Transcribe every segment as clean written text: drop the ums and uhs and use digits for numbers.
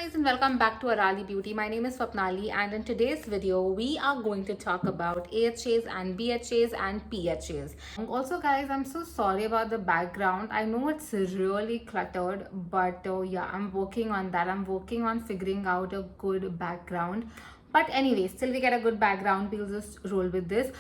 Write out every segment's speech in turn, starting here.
guys, and welcome back to Arali Beauty. My name is Swapnali, and in today's video we are going to talk about AHAs and BHAs and PHAs. Also guys, I'm so sorry about the background. I know it's really cluttered, but yeah, I'm working on that. I'm working on figuring out a good background. But anyway, still we get a good background. We'll just roll with this.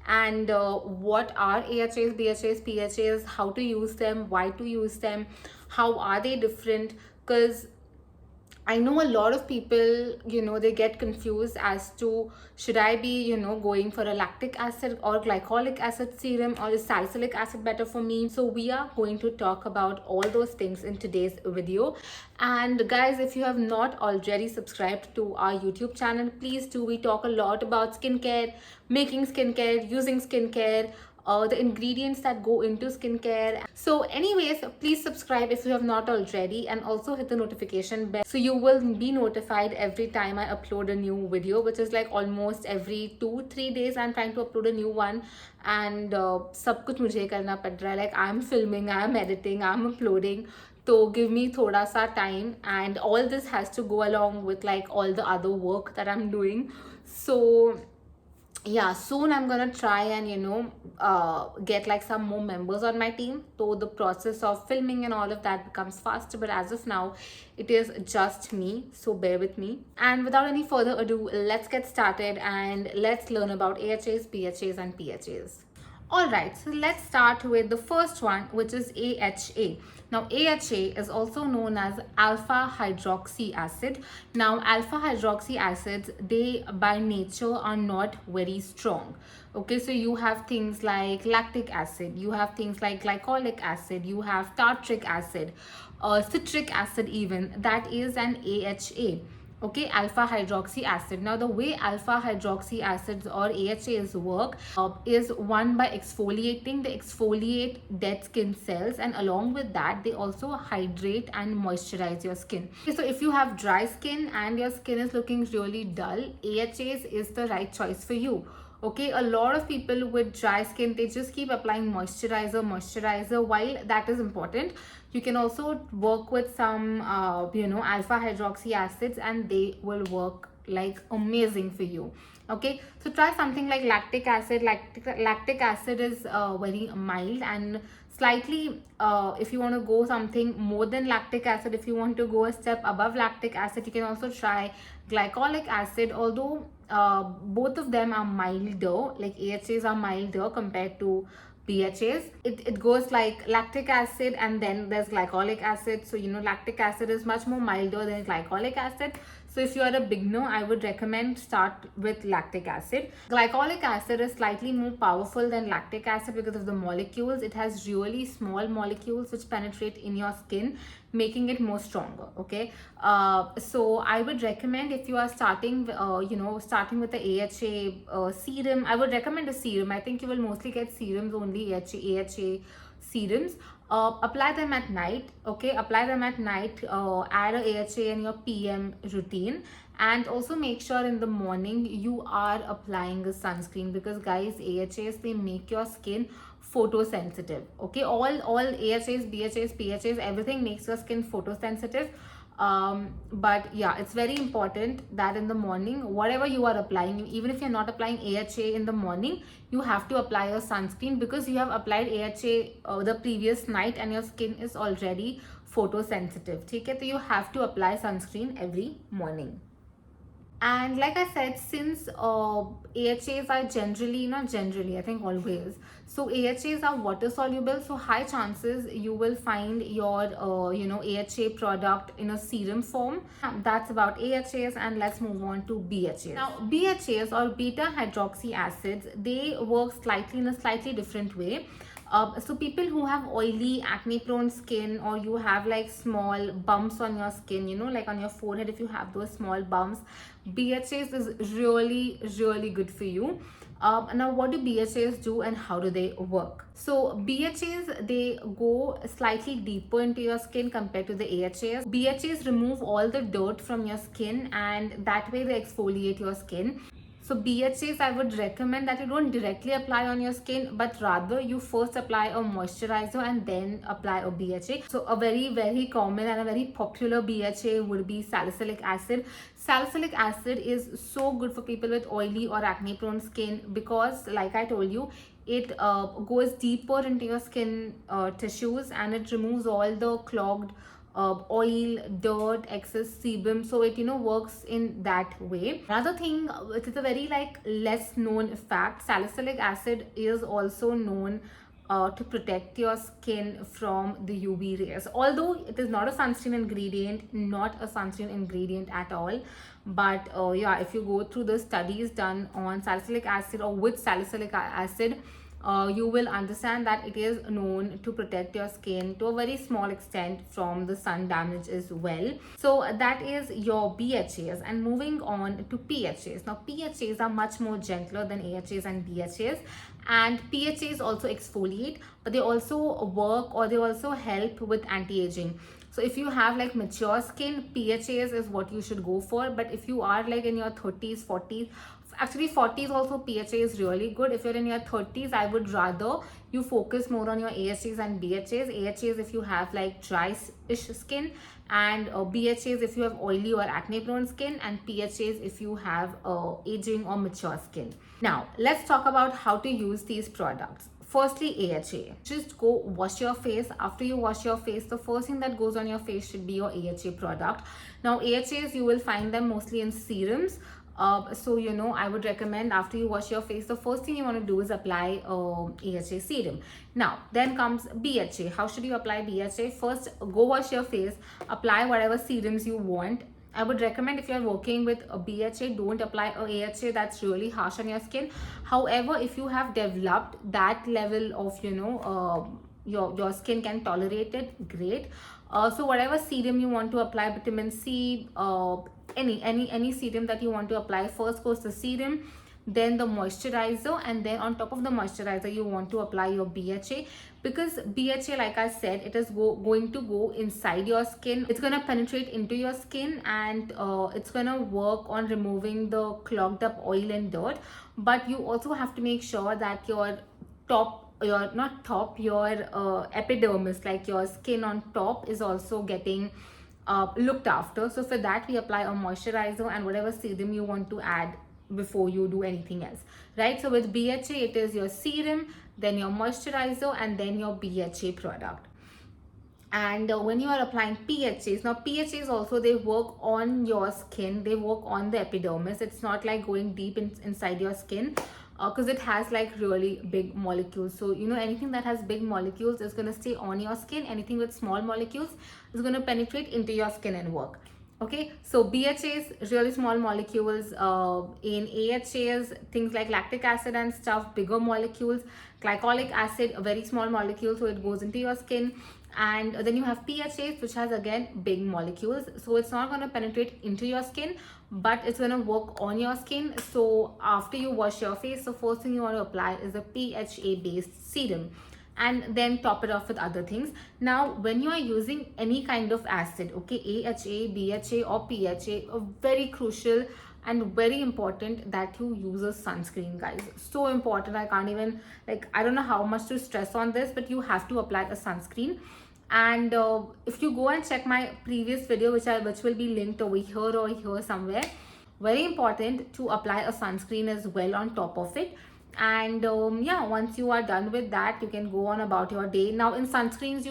And what are AHAs, BHAs, PHAs, how to use them, why to use them, how are they different? Because I know a lot of people, they get confused as to should I be, going for a lactic acid or glycolic acid serum, or is salicylic acid better for me? So we are going to talk about all those things in today's video. And guys, if you have not already subscribed to our YouTube channel, please do. We talk a lot about skincare, making skincare, using skincare, the ingredients that go into skincare. So anyways, please subscribe if you have not already, and also hit the notification bell so you will be notified every time I upload a new video, which is like almost every 2-3 days I'm trying to upload a new one. And सब कुछ मुझे करना पड़ रहा है, like I'm filming, I'm editing, I'm uploading. So give me thoda sa time, and all this has to go along with like all the other work that I'm doing. So yeah, soon I'm gonna try and get like some more members on my team, so the process of filming and all of that becomes faster. But as of now, it is just me, so bear with me. And without any further ado, let's get started and let's learn about AHAs, BHAs and PHAs. Alright, so let's start with the first one, which is AHA. Now, AHA is also known as alpha hydroxy acid. Now, alpha hydroxy acids, they by nature are not very strong. Okay, so you have things like lactic acid, you have things like glycolic acid, you have tartric acid, citric acid even, that is an AHA. Okay, alpha hydroxy acid. Now the way alpha hydroxy acids or AHAs work is one, by exfoliating. They exfoliate dead skin cells, and along with that they also hydrate and moisturize your skin. Okay, so if you have dry skin and your skin is looking really dull, AHAs is the right choice for you. Okay, a lot of people with dry skin, they just keep applying moisturizer. While that is important, you can also work with some alpha hydroxy acids, and they will work like amazing for you. Okay, so try something like lactic acid. Lactic acid is very mild, and slightly if you want to go something more than lactic acid, if you want to go a step above lactic acid, you can also try glycolic acid. Although both of them are milder, like AHAs are milder compared to BHAs. It goes like lactic acid, and then there's glycolic acid. So lactic acid is much more milder than glycolic acid. So if you are a beginner, I would recommend start with lactic acid. Glycolic acid is slightly more powerful than lactic acid because of the molecules. It has really small molecules which penetrate in your skin, making it more stronger. Okay, so I would recommend, if you are starting starting with the AHA serum, I would recommend a serum. I think you will mostly get serums only, AHA serums. Apply them at night. Okay, apply them at night. Add a AHA in your PM routine, and also make sure in the morning you are applying a sunscreen, because guys, AHAs, they make your skin photosensitive. Okay, all AHAs, BHAs, PHAs, everything makes your skin photosensitive. But yeah, it's very important that in the morning, whatever you are applying, even if you're not applying AHA in the morning, you have to apply your sunscreen, because you have applied AHA the previous night and your skin is already photosensitive. Okay, so you have to apply sunscreen every morning. And like I said, since AHAs are generally, not generally, I think always, so AHAs are water soluble, so high chances you will find your AHA product in a serum form. That's about AHAs, and let's move on to BHAs. Now BHAs, or beta hydroxy acids, they work slightly in a slightly different way. So people who have oily, acne prone skin, or you have like small bumps on your skin, like on your forehead, if you have those small bumps, BHAs is really good for you. Now what do BHAs do and how do they work? So BHAs, they go slightly deeper into your skin compared to the AHAs. BHAs remove all the dirt from your skin, and that way they exfoliate your skin. So BHAs, I would recommend that you don't directly apply on your skin, but rather you first apply a moisturizer and then apply a BHA. So a very common and a very popular BHA would be salicylic acid. Salicylic acid is so good for people with oily or acne prone skin because, like I told you, it goes deeper into your skin tissues, and it removes all the clogged oil, dirt, excess sebum. So it works in that way. Another thing, it is a very like less known fact, salicylic acid is also known to protect your skin from the UV rays. Although it is not a sunscreen ingredient, at all. But yeah, if you go through the studies done on salicylic acid or with salicylic acid, you will understand that it is known to protect your skin to a very small extent from the sun damage as well. So that is your BHAs. And moving on to PHAs. Now PHAs are much more gentler than AHAs and BHAs, and PHAs also exfoliate, but they also work, or they also help with anti-aging. So if you have like mature skin, PHAs is what you should go for. But if you are like in your 30s, 40s, actually 40s also, PHA is really good. If you're in your 30s, I would rather you focus more on your AHAs and BHAs. AHAs if you have like dry-ish skin, and BHAs if you have oily or acne prone skin, and PHAs if you have aging or mature skin. Now let's talk about how to use these products. Firstly, AHA. Just go wash your face. After you wash your face, the first thing that goes on your face should be your AHA product. Now AHAs, you will find them mostly in serums. So I would recommend after you wash your face, the first thing you want to do is apply AHA serum. Now then comes BHA. How should you apply BHA? First, go wash your face, apply whatever serums you want. I would recommend, if you're working with a BHA, don't apply a AHA, that's really harsh on your skin. However, if you have developed that level of your skin can tolerate it, great. So whatever serum you want to apply, vitamin C, any serum that you want to apply, first goes the serum, then the moisturizer, and then on top of the moisturizer you want to apply your BHA. Because BHA, like I said, it is going to go inside your skin. It's going to penetrate into your skin, and it's going to work on removing the clogged up oil and dirt. But you also have to make sure that your epidermis, like your skin on top, is also getting looked after. So for that, we apply a moisturizer and whatever serum you want to add before you do anything else, right? So with BHA, it is your serum, then your moisturizer, and then your BHA product. And when you are applying PHAs, now PHAs also, they work on your skin, they work on the epidermis. It's not like going deep inside your skin, because it has like really big molecules. So anything that has big molecules is going to stay on your skin. Anything with small molecules is going to penetrate into your skin and work. Okay, so BHAs, really small molecules. In AHAs, things like lactic acid and stuff, bigger molecules. Glycolic acid, a very small molecule, so it goes into your skin. And then you have PHAs, which has again big molecules, so it's not going to penetrate into your skin, but it's going to work on your skin. So after you wash your face, the first thing you want to apply is a PHA based serum, and then top it off with other things. Now when you are using any kind of acid, okay, AHA, BHA or PHA, very crucial and very important that you use a sunscreen, guys. So important. I can't even, I don't know how much to stress on this, but you have to apply a sunscreen. And if you go and check my previous video, which will be linked over here or here somewhere, very important to apply a sunscreen as well on top of it. And yeah, once you are done with that, you can go on about your day. Now in sunscreens,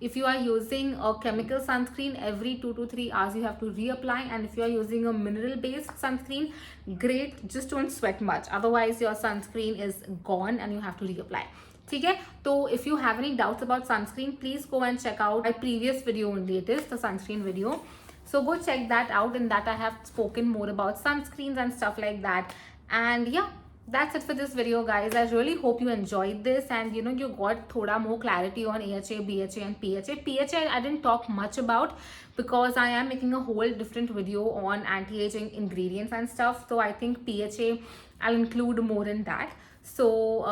if you are using a chemical sunscreen, every 2 to 3 hours you have to reapply. And if you are using a mineral based sunscreen, great, just don't sweat much, otherwise your sunscreen is gone and you have to reapply. Okay, so if you have any doubts about sunscreen, please go and check out my previous video only. It is the sunscreen video, so go check that out. In that I have spoken more about sunscreens and stuff like that. And yeah, that's it for this video, guys. I really hope you enjoyed this, and you got thoda more clarity on AHA, BHA and PHA. PHA I didn't talk much about because I am making a whole different video on anti-aging ingredients and stuff. So I think PHA I'll include more in that. So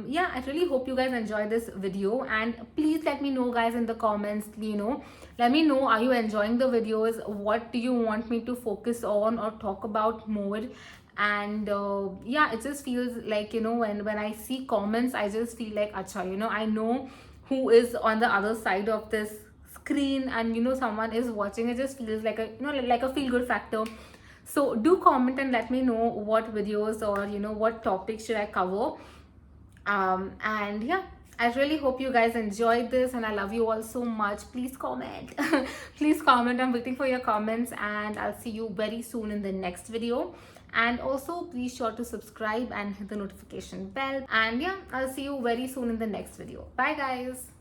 yeah, I really hope you guys enjoyed this video, and please let me know, guys, in the comments. Let me know, are you enjoying the videos? What do you want me to focus on or talk about more? And yeah, it just feels like, you know, when I see comments, I just feel like, acha, you know, I know who is on the other side of this screen, and you know, someone is watching. It just feels like a, you know, like a feel good factor. So do comment and let me know what videos or, you know, what topics should I cover. And yeah, I really hope you guys enjoyed this, and I love you all so much. Please comment. Please comment. I'm waiting for your comments, and I'll see you very soon in the next video. And also please sure to subscribe and hit the notification bell. And yeah, I'll see you very soon in the next video. Bye guys.